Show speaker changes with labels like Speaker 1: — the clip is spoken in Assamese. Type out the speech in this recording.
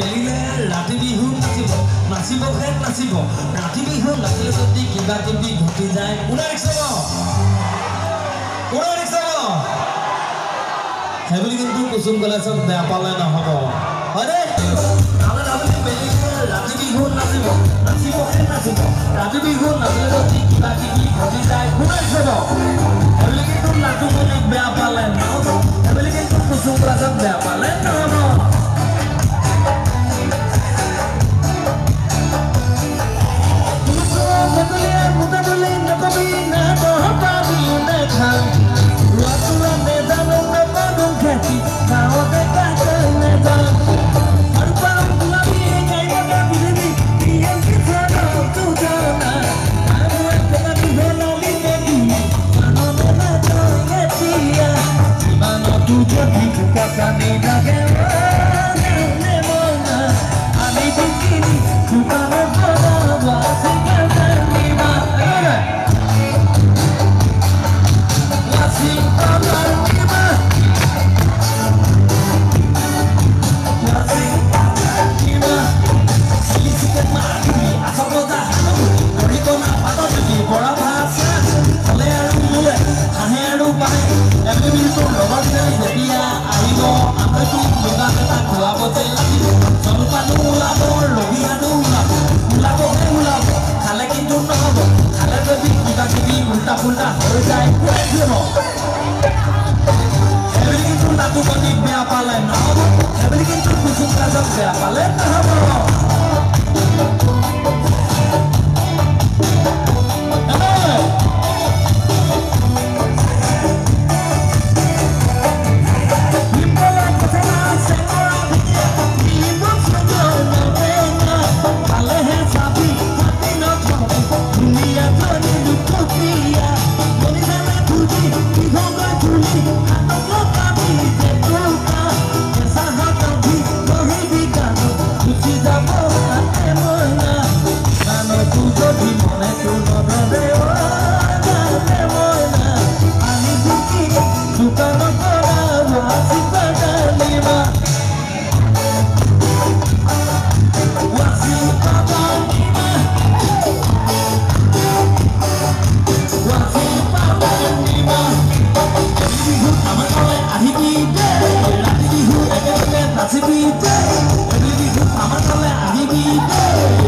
Speaker 1: বেলিলে ৰাতি বিহু নাচিব নাচিব খেল নাচিব ৰাতি বিহু নাচিলে যদি কিবা কিবি ঘটি যায় কোনে দেখিছে সেইবুলি কিন্তু কুসুম কলেজক বেয়া পালে নহ'ব হয়নে বেলিলে ৰাতি বিহু নাচিব নাচিব খেল নাচিব ৰাতি বিহু নাচিলে যদি কিবা কিবি ঘটি যায় কোনে দেখিছে সেইবুলি কিন্তু লাডু মনিক বেয়া পালে নহ'ব সেইবুলি কিন্তু কুসুম কলেজক বেয়া পালে নহ'ব
Speaker 2: Let's be